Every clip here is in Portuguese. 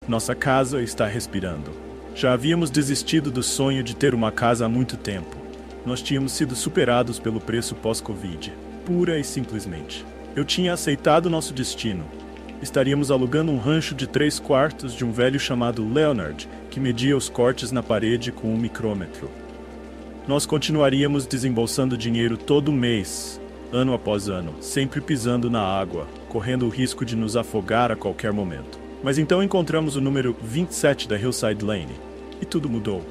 Nossa casa está respirando. Já havíamos desistido do sonho de ter uma casa há muito tempo. Nós tínhamos sido superados pelo preço pós-Covid, pura e simplesmente. Eu tinha aceitado nosso destino. Estaríamos alugando um rancho de 3 quartos de um velho chamado Leonard, que media os cortes na parede com um micrômetro. Nós continuaríamos desembolsando dinheiro todo mês, ano após ano, sempre pisando na água, correndo o risco de nos afogar a qualquer momento. Mas então encontramos o número 27 da Hillside Lane, e tudo mudou.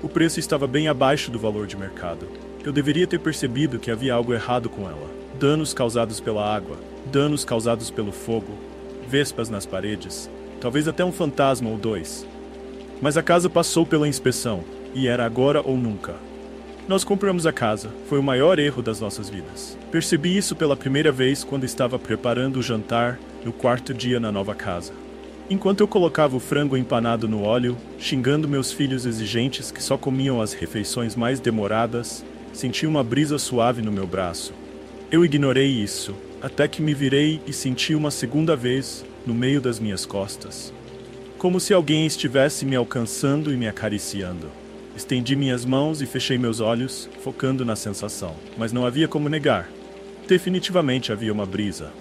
O preço estava bem abaixo do valor de mercado. Eu deveria ter percebido que havia algo errado com ela. Danos causados pela água, danos causados pelo fogo, vespas nas paredes, talvez até um fantasma ou 2. Mas a casa passou pela inspeção, e era agora ou nunca. Nós compramos a casa, foi o maior erro das nossas vidas. Percebi isso pela primeira vez quando estava preparando o jantar no 4º dia na nova casa. Enquanto eu colocava o frango empanado no óleo, xingando meus filhos exigentes que só comiam as refeições mais demoradas, senti uma brisa suave no meu braço. Eu ignorei isso, até que me virei e senti uma segunda vez no meio das minhas costas. Como se alguém estivesse me alcançando e me acariciando. Estendi minhas mãos e fechei meus olhos, focando na sensação. Mas não havia como negar. Definitivamente havia uma brisa.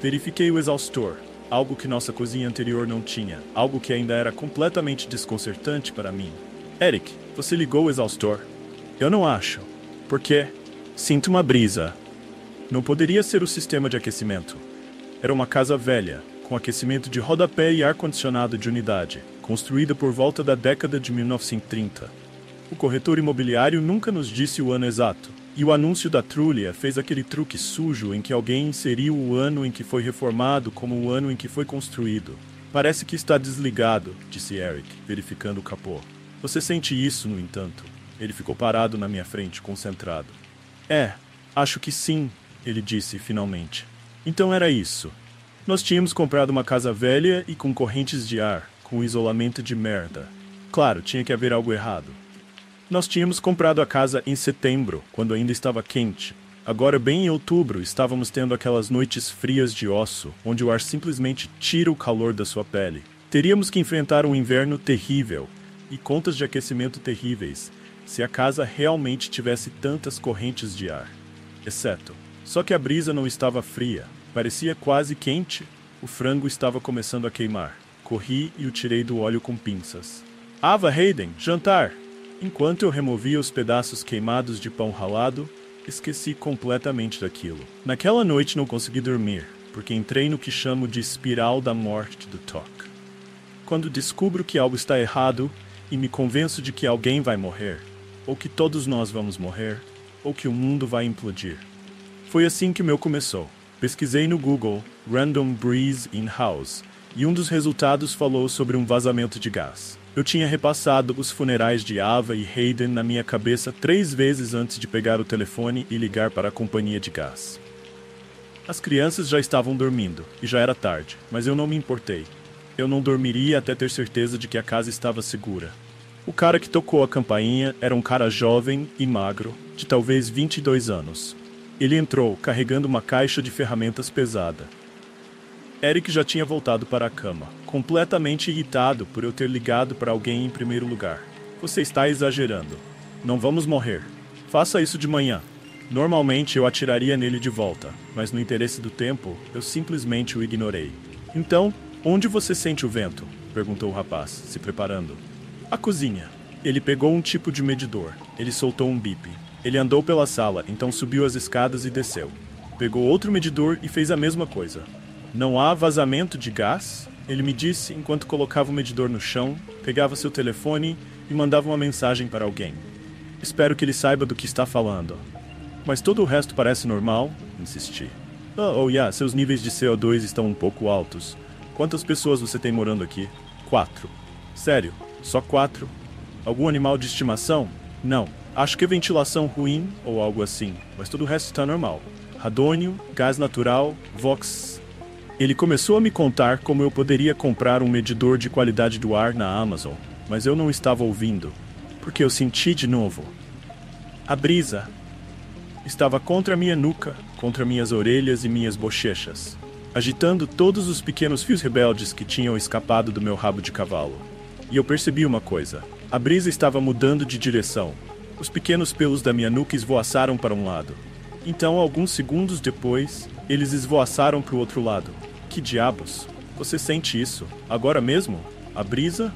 Verifiquei o exaustor, algo que nossa cozinha anterior não tinha, algo que ainda era completamente desconcertante para mim. Eric, você ligou o exaustor? Eu não acho. Por quê? Sinto uma brisa. Não poderia ser o sistema de aquecimento. Era uma casa velha, com aquecimento de rodapé e ar-condicionado de unidade, construída por volta da década de 1930. O corretor imobiliário nunca nos disse o ano exato, e o anúncio da Trulia fez aquele truque sujo em que alguém inseriu o ano em que foi reformado como o ano em que foi construído. Parece que está desligado, disse Eric, verificando o capô. Você sente isso, no entanto? Ele ficou parado na minha frente, concentrado. Acho que sim, ele disse finalmente. Então era isso. Nós tínhamos comprado uma casa velha e com correntes de ar, com isolamento de merda. Claro, tinha que haver algo errado. Nós tínhamos comprado a casa em setembro, quando ainda estava quente. Agora, bem em outubro, estávamos tendo aquelas noites frias de osso, onde o ar simplesmente tira o calor da sua pele. Teríamos que enfrentar um inverno terrível e contas de aquecimento terríveis, se a casa realmente tivesse tantas correntes de ar. Exceto. Só que a brisa não estava fria. Parecia quase quente. O frango estava começando a queimar. Corri e o tirei do óleo com pinças. Ava, Hayden, jantar! Enquanto eu removia os pedaços queimados de pão ralado, esqueci completamente daquilo. Naquela noite não consegui dormir, porque entrei no que chamo de espiral da morte do TOC. Quando descubro que algo está errado e me convenço de que alguém vai morrer, ou que todos nós vamos morrer, ou que o mundo vai implodir. Foi assim que o meu começou. Pesquisei no Google Random Breeze in House, e um dos resultados falou sobre um vazamento de gás. Eu tinha repassado os funerais de Ava e Hayden na minha cabeça 3 vezes antes de pegar o telefone e ligar para a companhia de gás. As crianças já estavam dormindo, e já era tarde, mas eu não me importei. Eu não dormiria até ter certeza de que a casa estava segura. O cara que tocou a campainha era um cara jovem e magro, de talvez 22 anos. Ele entrou, carregando uma caixa de ferramentas pesada. Eric já tinha voltado para a cama, completamente irritado por eu ter ligado para alguém em primeiro lugar. Você está exagerando. Não vamos morrer. Faça isso de manhã. Normalmente eu atiraria nele de volta, mas no interesse do tempo, eu simplesmente o ignorei. Então, onde você sente o vento? Perguntou o rapaz, se preparando. A cozinha. Ele pegou um tipo de medidor. Ele soltou um bip. Ele andou pela sala, então subiu as escadas e desceu. Pegou outro medidor e fez a mesma coisa. Não há vazamento de gás? Ele me disse enquanto colocava o medidor no chão, pegava seu telefone e mandava uma mensagem para alguém. Espero que ele saiba do que está falando. Mas todo o resto parece normal? Insisti. Seus níveis de CO2 estão um pouco altos. Quantas pessoas você tem morando aqui? 4. Sério? Só 4? Algum animal de estimação? Não. Acho que é ventilação ruim ou algo assim, mas todo o resto está normal. Radônio, gás natural, Vox. Ele começou a me contar como eu poderia comprar um medidor de qualidade do ar na Amazon, mas eu não estava ouvindo, porque eu senti de novo. A brisa estava contra minha nuca, contra minhas orelhas e minhas bochechas. agitando todos os pequenos fios rebeldes que tinham escapado do meu rabo de cavalo. E eu percebi uma coisa. A brisa estava mudando de direção. Os pequenos pelos da minha nuca esvoaçaram para um lado. Então, alguns segundos depois, eles esvoaçaram para o outro lado. Que diabos? Você sente isso? Agora mesmo? A brisa?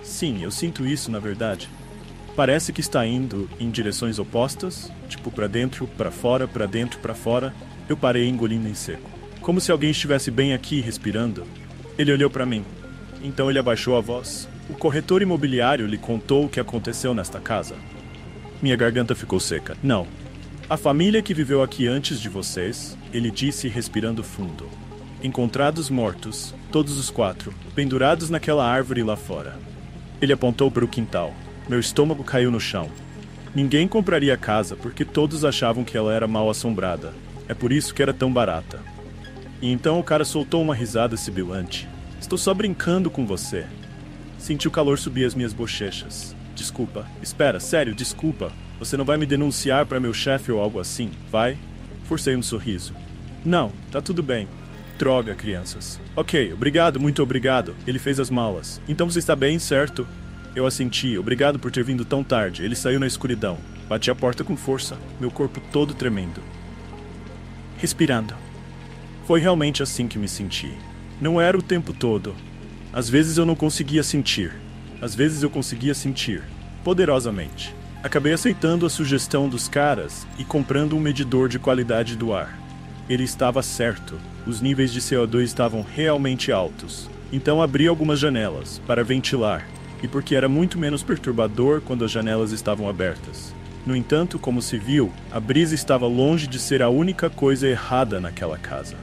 Sim, eu sinto isso, na verdade. Parece que está indo em direções opostas, tipo para dentro, para fora, para dentro, para fora. Eu parei engolindo em seco. Como se alguém estivesse bem aqui, respirando. Ele olhou para mim. Então ele abaixou a voz. O corretor imobiliário lhe contou o que aconteceu nesta casa. Minha garganta ficou seca. Não. A família que viveu aqui antes de vocês, ele disse respirando fundo. Encontrados mortos, todos os 4, pendurados naquela árvore lá fora. Ele apontou para o quintal. Meu estômago caiu no chão. Ninguém compraria a casa porque todos achavam que ela era mal assombrada. É por isso que era tão barata. E então o cara soltou uma risada sibilante. Estou só brincando com você. Senti o calor subir as minhas bochechas. Desculpa. Espera, sério, desculpa. Você não vai me denunciar para meu chefe ou algo assim, vai? Forcei um sorriso. Não, tá tudo bem. Droga, crianças. Ok, obrigado, muito obrigado. Ele fez as malas. Então você está bem, certo? Eu assenti. Obrigado por ter vindo tão tarde. Ele saiu na escuridão. Bati a porta com força, meu corpo todo tremendo. Respirando. Foi realmente assim que me senti. Não era o tempo todo. Às vezes eu não conseguia sentir. Às vezes eu conseguia sentir. Poderosamente. Acabei aceitando a sugestão dos caras e comprando um medidor de qualidade do ar. Ele estava certo. Os níveis de CO2 estavam realmente altos. Então abri algumas janelas para ventilar. E porque era muito menos perturbador quando as janelas estavam abertas. No entanto, como se viu, a brisa estava longe de ser a única coisa errada naquela casa.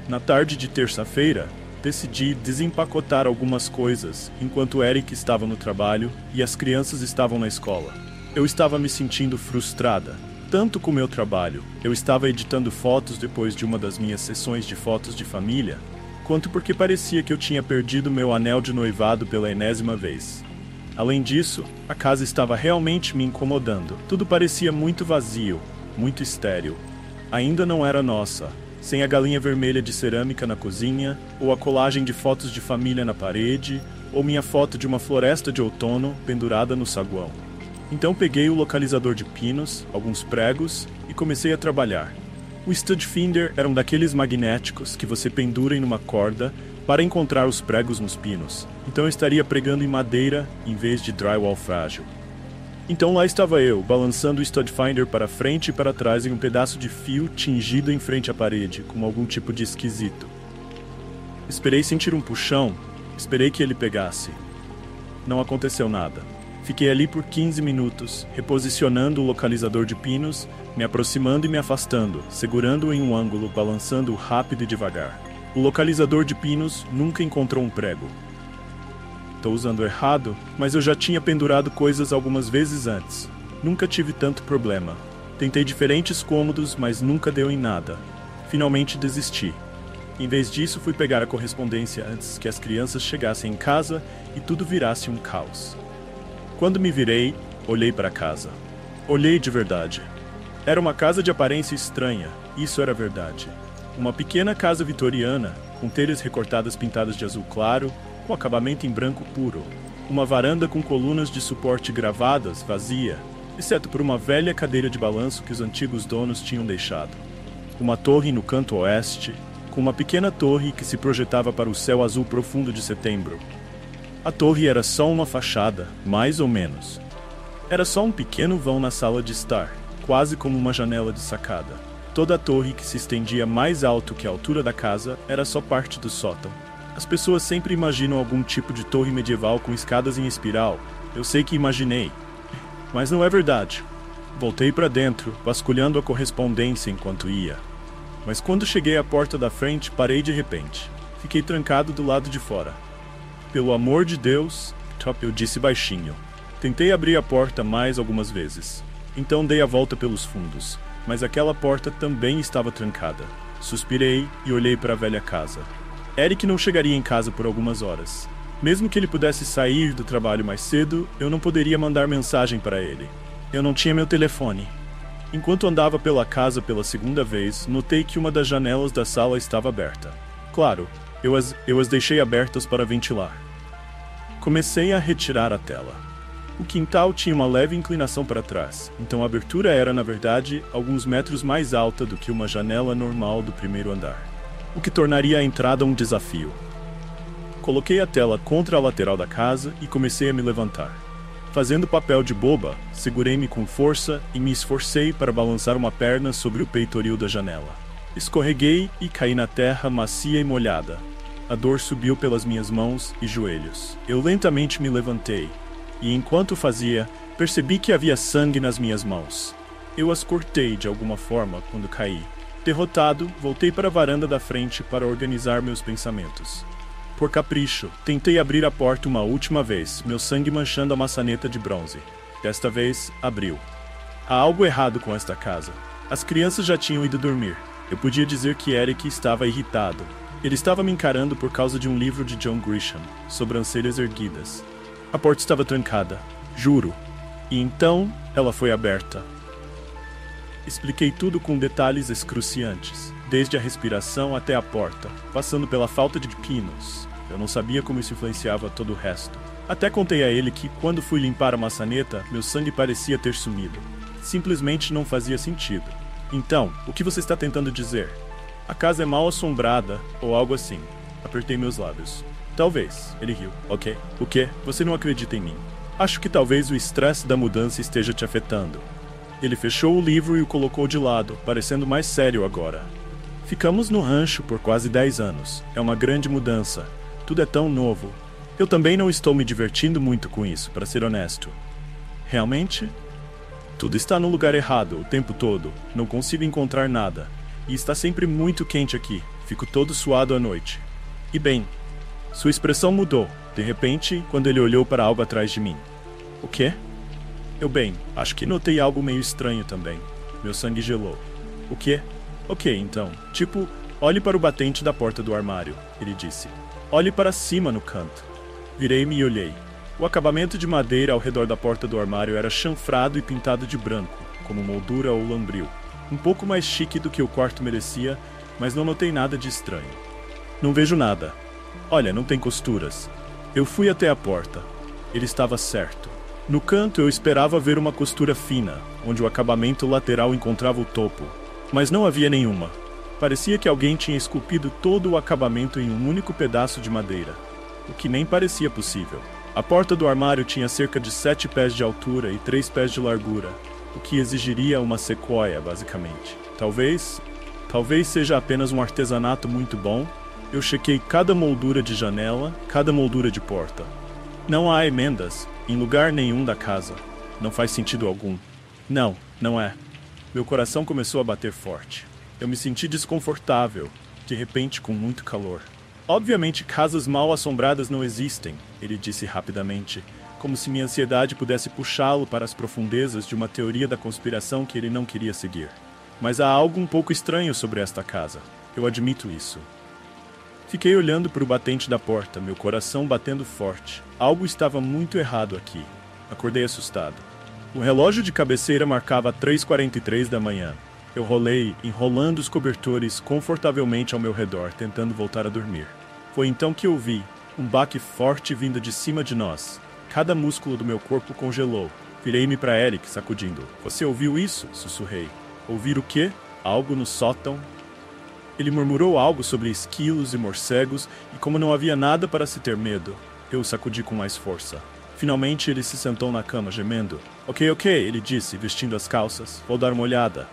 Na tarde de terça-feira, decidi desempacotar algumas coisas enquanto Eric estava no trabalho e as crianças estavam na escola. Eu estava me sentindo frustrada, tanto com o meu trabalho. Eu estava editando fotos depois de uma das minhas sessões de fotos de família, quanto porque parecia que eu tinha perdido meu anel de noivado pela enésima vez. Além disso, a casa estava realmente me incomodando. Tudo parecia muito vazio, muito estéril. Ainda não era nossa, sem a galinha vermelha de cerâmica na cozinha, ou a colagem de fotos de família na parede, ou minha foto de uma floresta de outono pendurada no saguão. Então peguei o localizador de pinos, alguns pregos, e comecei a trabalhar. O stud finder era um daqueles magnéticos que você pendura em uma corda para encontrar os pregos nos pinos. Então eu estaria pregando em madeira em vez de drywall frágil. Então lá estava eu, balançando o stud finder para frente e para trás em um pedaço de fio tingido em frente à parede, como algum tipo de esquisito. Esperei sentir um puxão, esperei que ele pegasse. Não aconteceu nada. Fiquei ali por 15 minutos, reposicionando o localizador de pinos, me aproximando e me afastando, segurando-o em um ângulo, balançando rápido e devagar. O localizador de pinos nunca encontrou um prego. Estou usando errado, mas eu já tinha pendurado coisas algumas vezes antes. Nunca tive tanto problema. Tentei diferentes cômodos, mas nunca deu em nada. Finalmente desisti. Em vez disso, fui pegar a correspondência antes que as crianças chegassem em casa e tudo virasse um caos. Quando me virei, olhei para a casa. Olhei de verdade. Era uma casa de aparência estranha, isso era verdade. Uma pequena casa vitoriana, com telhas recortadas pintadas de azul claro, com acabamento em branco puro. Uma varanda com colunas de suporte gravadas, vazia, exceto por uma velha cadeira de balanço que os antigos donos tinham deixado. Uma torre no canto oeste, com uma pequena torre que se projetava para o céu azul profundo de setembro. A torre era só uma fachada, mais ou menos. Era só um pequeno vão na sala de estar, quase como uma janela de sacada. Toda a torre, que se estendia mais alto que a altura da casa, era só parte do sótão. As pessoas sempre imaginam algum tipo de torre medieval com escadas em espiral. Eu sei que imaginei, mas não é verdade. Voltei para dentro, vasculhando a correspondência enquanto ia. Mas quando cheguei à porta da frente, parei de repente. Fiquei trancado do lado de fora. Pelo amor de Deus, eu disse baixinho. Tentei abrir a porta mais algumas vezes. Então dei a volta pelos fundos. Mas aquela porta também estava trancada. Suspirei e olhei para a velha casa. Eric não chegaria em casa por algumas horas. Mesmo que ele pudesse sair do trabalho mais cedo, eu não poderia mandar mensagem para ele. Eu não tinha meu telefone. Enquanto andava pela casa pela segunda vez, notei que uma das janelas da sala estava aberta. Claro, eu as deixei abertas para ventilar. Comecei a retirar a tela. O quintal tinha uma leve inclinação para trás, então a abertura era, na verdade, alguns metros mais alta do que uma janela normal do primeiro andar, o que tornaria a entrada um desafio. Coloquei a tela contra a lateral da casa e comecei a me levantar. Fazendo papel de boba, segurei-me com força e me esforcei para balançar uma perna sobre o peitoril da janela. Escorreguei e caí na terra macia e molhada. A dor subiu pelas minhas mãos e joelhos. Eu lentamente me levantei, e enquanto fazia, percebi que havia sangue nas minhas mãos. Eu as cortei de alguma forma quando caí. Derrotado, voltei para a varanda da frente para organizar meus pensamentos. Por capricho, tentei abrir a porta uma última vez, meu sangue manchando a maçaneta de bronze. Desta vez, abriu. Há algo errado com esta casa. As crianças já tinham ido dormir. Eu podia dizer que Eric estava irritado. Ele estava me encarando por causa de um livro de John Grisham, sobrancelhas erguidas. A porta estava trancada, juro. E então, ela foi aberta. Expliquei tudo com detalhes excruciantes, desde a respiração até a porta, passando pela falta de pinos. Eu não sabia como isso influenciava todo o resto. Até contei a ele que, quando fui limpar a maçaneta, meu sangue parecia ter sumido. Simplesmente não fazia sentido. Então, o que você está tentando dizer? A casa é mal assombrada, ou algo assim. Apertei meus lábios. Talvez, ele riu. Ok. O quê? Você não acredita em mim? Acho que talvez o estresse da mudança esteja te afetando. Ele fechou o livro e o colocou de lado, parecendo mais sério agora. Ficamos no rancho por quase 10 anos. É uma grande mudança. Tudo é tão novo. Eu também não estou me divertindo muito com isso, para ser honesto. Realmente? Tudo está no lugar errado o tempo todo. Não consigo encontrar nada. E está sempre muito quente aqui. Fico todo suado à noite. E bem, sua expressão mudou, de repente, quando ele olhou para algo atrás de mim. O quê? Acho que notei algo meio estranho também. Meu sangue gelou. O quê? Ok, então. Tipo, olhe para o batente da porta do armário, ele disse. Olhe para cima no canto. Virei-me e olhei. O acabamento de madeira ao redor da porta do armário era chanfrado e pintado de branco, como moldura ou lambril. Um pouco mais chique do que o quarto merecia, mas não notei nada de estranho. Não vejo nada. Olha, não tem costuras. Eu fui até a porta. Ele estava certo. No canto eu esperava ver uma costura fina, onde o acabamento lateral encontrava o topo. Mas não havia nenhuma. Parecia que alguém tinha esculpido todo o acabamento em um único pedaço de madeira, o que nem parecia possível. A porta do armário tinha cerca de 7 pés de altura e 3 pés de largura, o que exigiria uma sequoia, basicamente. Talvez seja apenas um artesanato muito bom. Eu chequei cada moldura de janela, cada moldura de porta. Não há emendas em lugar nenhum da casa. Não faz sentido algum. Não é. Meu coração começou a bater forte. Eu me senti desconfortável, de repente com muito calor. Obviamente casas mal assombradas não existem, ele disse rapidamente, como se minha ansiedade pudesse puxá-lo para as profundezas de uma teoria da conspiração que ele não queria seguir. Mas há algo um pouco estranho sobre esta casa. Eu admito isso. Fiquei olhando para o batente da porta, meu coração batendo forte. Algo estava muito errado aqui. Acordei assustado. O relógio de cabeceira marcava 3h43 da manhã. Eu rolei, enrolando os cobertores confortavelmente ao meu redor, tentando voltar a dormir. Foi então que eu vi um baque forte vindo de cima de nós. Cada músculo do meu corpo congelou. Virei-me para Eric, sacudindo. Você ouviu isso? Sussurrei. Ouvir o quê? Algo no sótão? Ele murmurou algo sobre esquilos e morcegos, e como não havia nada para se ter medo, eu o sacudi com mais força. Finalmente ele se sentou na cama, gemendo. Ok, ele disse, vestindo as calças. Vou dar uma olhada.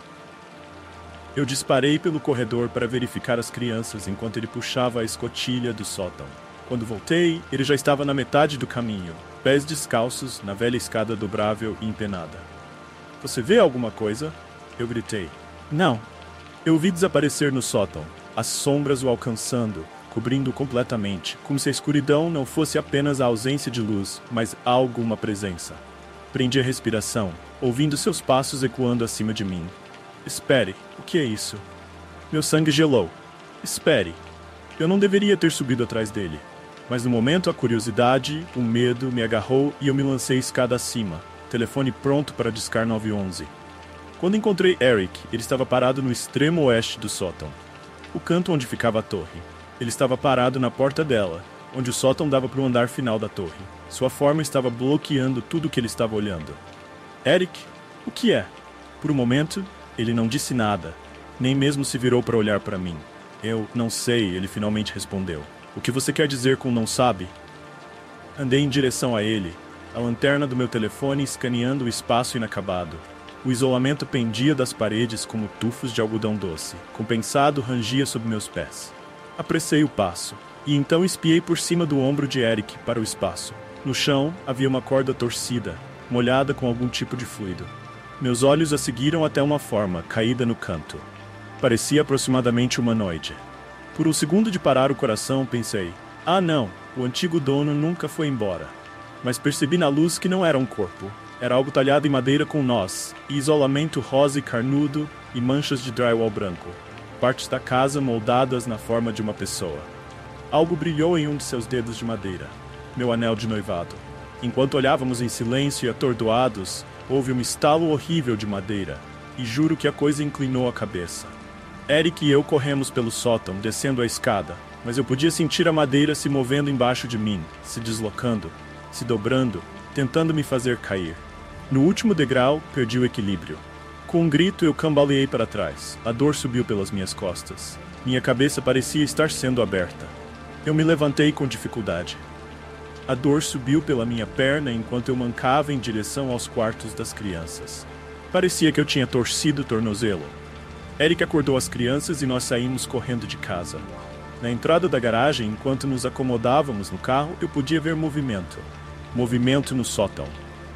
Eu disparei pelo corredor para verificar as crianças enquanto ele puxava a escotilha do sótão. Quando voltei, ele já estava na metade do caminho, pés descalços na velha escada dobrável e empenada. Você vê alguma coisa? Eu gritei. Não. Eu o vi desaparecer no sótão, as sombras o alcançando, cobrindo-o completamente, como se a escuridão não fosse apenas a ausência de luz, mas algo, uma presença. Prendi a respiração, ouvindo seus passos ecoando acima de mim. Espere, o que é isso? Meu sangue gelou. Espere. Eu não deveria ter subido atrás dele. Mas no momento a curiosidade, o medo me agarrou e eu me lancei escada acima, telefone pronto para discar 911. Quando encontrei Eric, ele estava parado no extremo oeste do sótão, o canto onde ficava a torre. Ele estava parado na porta dela, onde o sótão dava para o andar final da torre. Sua forma estava bloqueando tudo que ele estava olhando. Eric, o que é? Por um momento, ele não disse nada, nem mesmo se virou para olhar para mim. Eu não sei, ele finalmente respondeu. O que você quer dizer com não sabe? Andei em direção a ele, a lanterna do meu telefone escaneando o espaço inacabado. O isolamento pendia das paredes como tufos de algodão doce. Compensado, rangia sob meus pés. Apressei o passo, e então espiei por cima do ombro de Eric para o espaço. No chão, havia uma corda torcida, molhada com algum tipo de fluido. Meus olhos a seguiram até uma forma, caída no canto. Parecia aproximadamente humanoide. Por um segundo de parar o coração, pensei, ah não, o antigo dono nunca foi embora. Mas percebi na luz que não era um corpo. Era algo talhado em madeira com nós, e isolamento rosa e carnudo, e manchas de drywall branco. Partes da casa moldadas na forma de uma pessoa. Algo brilhou em um de seus dedos de madeira. Meu anel de noivado. Enquanto olhávamos em silêncio e atordoados, houve um estalo horrível de madeira, e juro que a coisa inclinou a cabeça. Eric e eu corremos pelo sótão, descendo a escada, mas eu podia sentir a madeira se movendo embaixo de mim, se deslocando, se dobrando, tentando me fazer cair. No último degrau, perdi o equilíbrio. Com um grito, eu cambaleei para trás. A dor subiu pelas minhas costas. Minha cabeça parecia estar sendo aberta. Eu me levantei com dificuldade. A dor subiu pela minha perna enquanto eu mancava em direção aos quartos das crianças. Parecia que eu tinha torcido o tornozelo. Eric acordou as crianças e nós saímos correndo de casa. Na entrada da garagem, enquanto nos acomodávamos no carro, eu podia ver movimento. Movimento no sótão.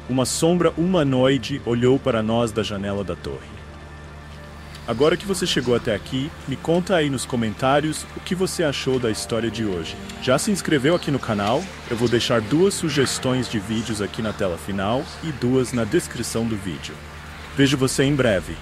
Uma sombra humanoide olhou para nós da janela da torre. Agora que você chegou até aqui, me conta aí nos comentários o que você achou da história de hoje. Já se inscreveu aqui no canal? Eu vou deixar 2 sugestões de vídeos aqui na tela final e 2 na descrição do vídeo. Vejo você em breve.